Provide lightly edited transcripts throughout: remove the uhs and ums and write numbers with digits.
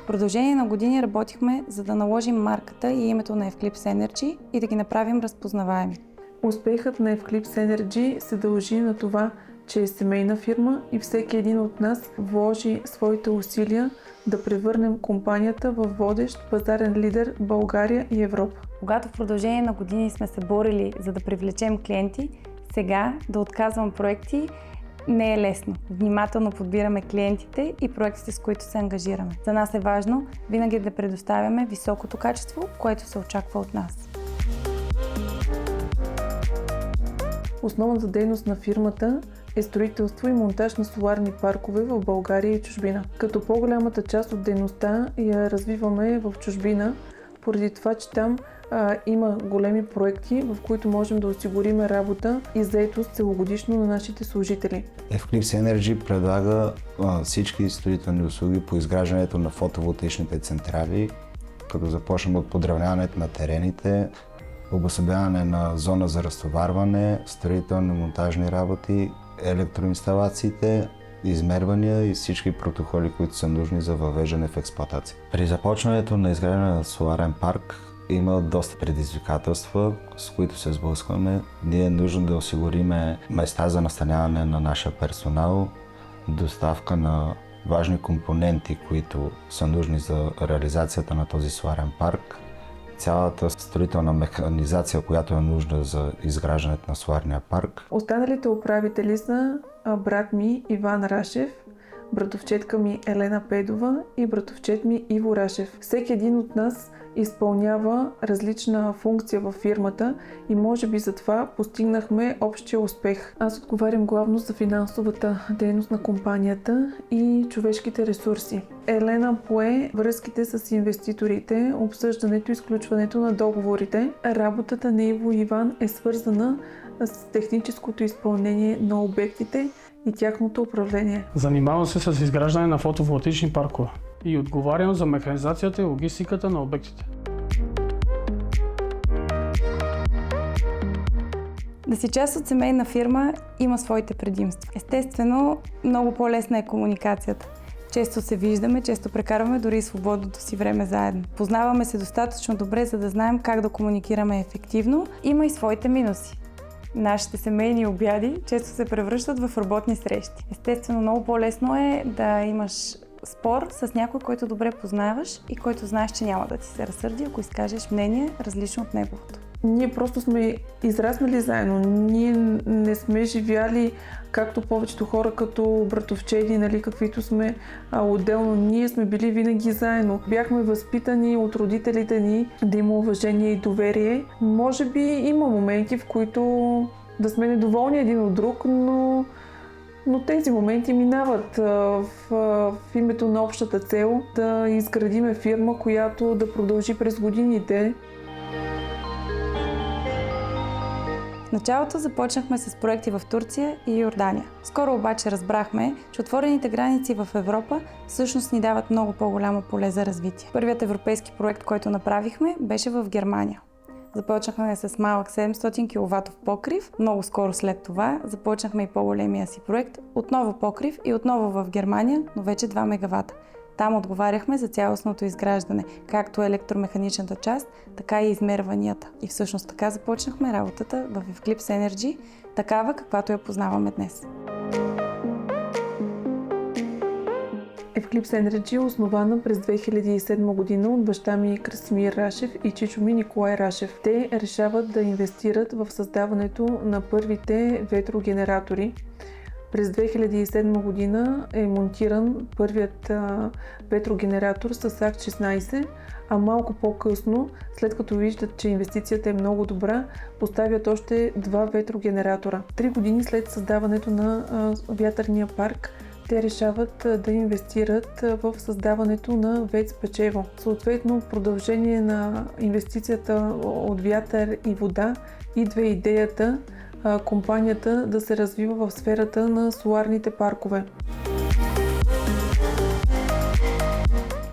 продължение на години работихме, за да наложим марката и името на Eclipse Energy и да ги направим разпознаваеми. Успехът на Eclipse Energy се дължи на това, че е семейна фирма и всеки един от нас вложи своите усилия да превърнем компанията в водещ пазарен лидер в България и Европа. Когато в продължение на години сме се борили за да привлечем клиенти, сега да отказвам проекти не е лесно. Внимателно подбираме клиентите и проектите, с които се ангажираме. За нас е важно винаги да предоставяме високото качество, което се очаква от нас. Основната дейност на фирмата е строителство и монтаж на соларни паркове в България и чужбина. Като по-голямата част от дейността я развиваме в чужбина, поради това, че там има големи проекти, в които можем да осигурим работа и заетост целогодишно на нашите служители. Eclipse Energy предлага всички строителни услуги по изграждането на фотоволтаичните централи, като започнем от подравняването на терените, обособяване на зона за разтоварване, строително-монтажни работи, електроинсталациите, измервания и всички протоколи, които са нужни за въвеждане в експлоатация. При започването на изграждане на соларен парк има доста предизвикателства, с които се сблъскваме. Ние е нужно да осигурим места за настаняване на нашия персонал, доставка на важни компоненти, които са нужни за реализацията на този соларен парк, цялата строителна механизация, която е нужна за изграждането на соларния парк. Останалите управители са брат ми Иван Рашев, братовчетка ми Елена Педова и братовчет ми Иво Рашев. Всеки един от нас изпълнява различна функция във фирмата и може би затова постигнахме общия успех. Аз отговарям главно за финансовата дейност на компанията и човешките ресурси. Елена пое връзките с инвеститорите, обсъждането и изключването на договорите. Работата на Иво и Иван е свързана с техническото изпълнение на обектите и тяхното управление. Занимавам се с изграждане на фотоволтаични паркове и отговарям за механизацията и логистиката на обектите. Да си част от семейна фирма има своите предимства. Естествено, много по-лесна е комуникацията. Често се виждаме, често прекарваме дори и свободното си време заедно. Познаваме се достатъчно добре, за да знаем как да комуникираме ефективно. Има и своите минуси. Нашите семейни обяди често се превръщат в работни срещи. Естествено, много по-лесно е да имаш спор с някой, който добре познаваш и който знаеш, че няма да ти се разсърди, ако изкажеш мнение различно от неговото. Ние просто сме израснали заедно. Ние не сме живяли както повечето хора като братовчеди, нали, каквито сме отделно. Ние сме били винаги заедно. Бяхме възпитани от родителите ни да има уважение и доверие. Може би има моменти, в които да сме недоволни един от друг, но тези моменти минават в името на общата цел да изградиме фирма, която да продължи през годините. В началото започнахме с проекти в Турция и Йордания. Скоро обаче разбрахме, че отворените граници в Европа всъщност ни дават много по-голямо поле за развитие. Първият европейски проект, който направихме, беше в Германия. Започнахме с малък 700 киловатов покрив. Много скоро след това започнахме и по-големия си проект, отново покрив и отново в Германия, но вече 2 мегавата. Там отговаряхме за цялостното изграждане, както електромеханичната част, така и измерванията. И всъщност така започнахме работата в Eclipse Energy, такава каквато я познаваме днес. Eclipse Energy е основана през 2007 година от баща ми Красимир Рашев и чичо ми Николай Рашев. Те решават да инвестират в създаването на първите ветрогенератори. През 2007 година е монтиран първият ветрогенератор с АК-16, а малко по-късно, след като виждат, че инвестицията е много добра, поставят още 2 ветрогенератора. 3 години след създаването на вятърния парк, те решават да инвестират в създаването на ВЕЦ Печево. Съответно, в продължение на инвестицията от вятър и вода идва идеята компанията да се развива в сферата на соларните паркове.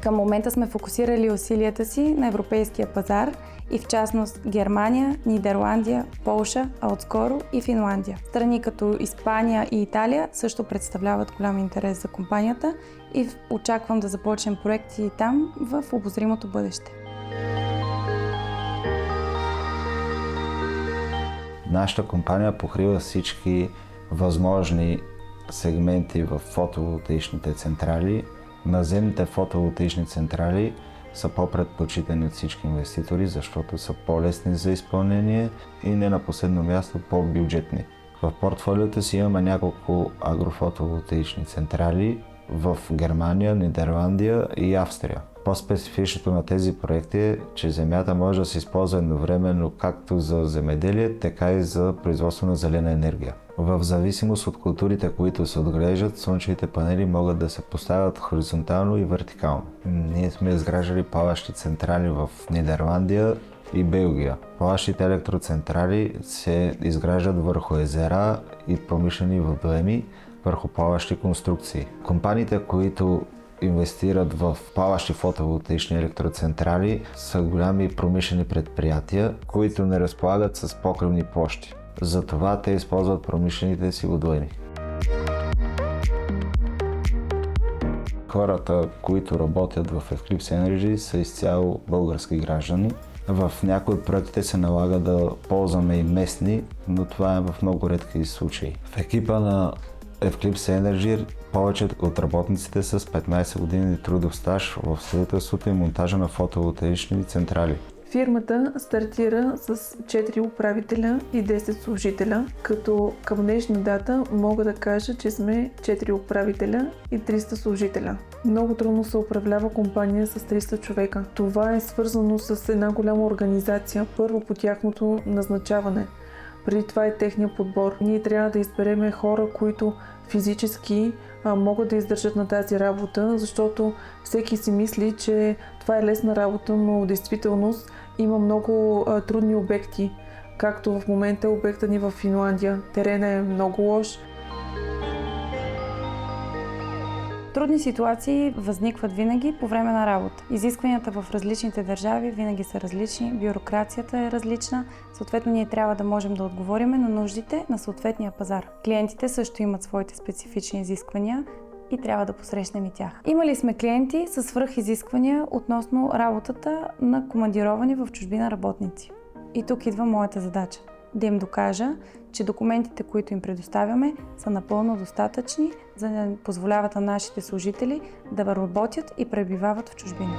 Към момента сме фокусирали усилията си на европейския пазар и в частност Германия, Нидерландия, Полша, а отскоро и Финландия. Страни като Испания и Италия също представляват голям интерес за компанията и очаквам да започнем проекти там в обозримото бъдеще. Нашата компания покрива всички възможни сегменти в фотоволтаичните централи. Наземните фотоволтаични централи са по-предпочитани от всички инвеститори, защото са по-лесни за изпълнение и не на последно място по-бюджетни. В портфолиото си имаме няколко агрофотоволтаични централи в Германия, Нидерландия и Австрия. По-специфичното на тези проекти е, че земята може да се използва едновременно както за земеделие, така и за производство на зелена енергия. В зависимост от културите, които се отглеждат, слънчевите панели могат да се поставят хоризонтално и вертикално. Ние сме изграждали плаващи централи в Нидерландия и Белгия. Плаващите електроцентрали се изграждат върху езера и промишлени водоеми, върху плаващи конструкции. Компаниите, които инвестират в плаващи фотоволтаични електроцентрали, са голями промишлени предприятия, които не разполагат с покривни площи. Затова те използват промишлените си водоеми. Хората, които работят в Eclipse Energy, са изцяло български граждани. В някои от проектите се налага да ползваме и местни, но това е в много редки случаи. В екипа на Eclipse Energy повечето от работниците с 15 години трудов стаж в строителството и монтажа на фотоволтаични централи. Фирмата стартира с 4 управителя и 10 служителя, като към днешна дата мога да кажа, че сме 4 управителя и 300 служителя. Много трудно се управлява компания с 300 човека. Това е свързано с една голяма организация, първо по тяхното назначаване. Преди това е техния подбор. Ние трябва да избереме хора, които физически могат да издържат на тази работа, защото всеки си мисли, че това е лесна работа, но в действителност има много трудни обекти, както в момента обекта ни в Финландия. Теренът е много лош. Трудни ситуации възникват винаги по време на работа. Изискванията в различните държави винаги са различни, бюрокрацията е различна, съответно ние трябва да можем да отговорим на нуждите на съответния пазар. Клиентите също имат своите специфични изисквания и трябва да посрещнем и тях. Имали сме клиенти с свръхизисквания относно работата на командировани в чужбина работници. И тук идва моята задача. Да им докажа, че документите, които им предоставяме, са напълно достатъчни, за да позволяват на нашите служители да работят и пребивават в чужбина.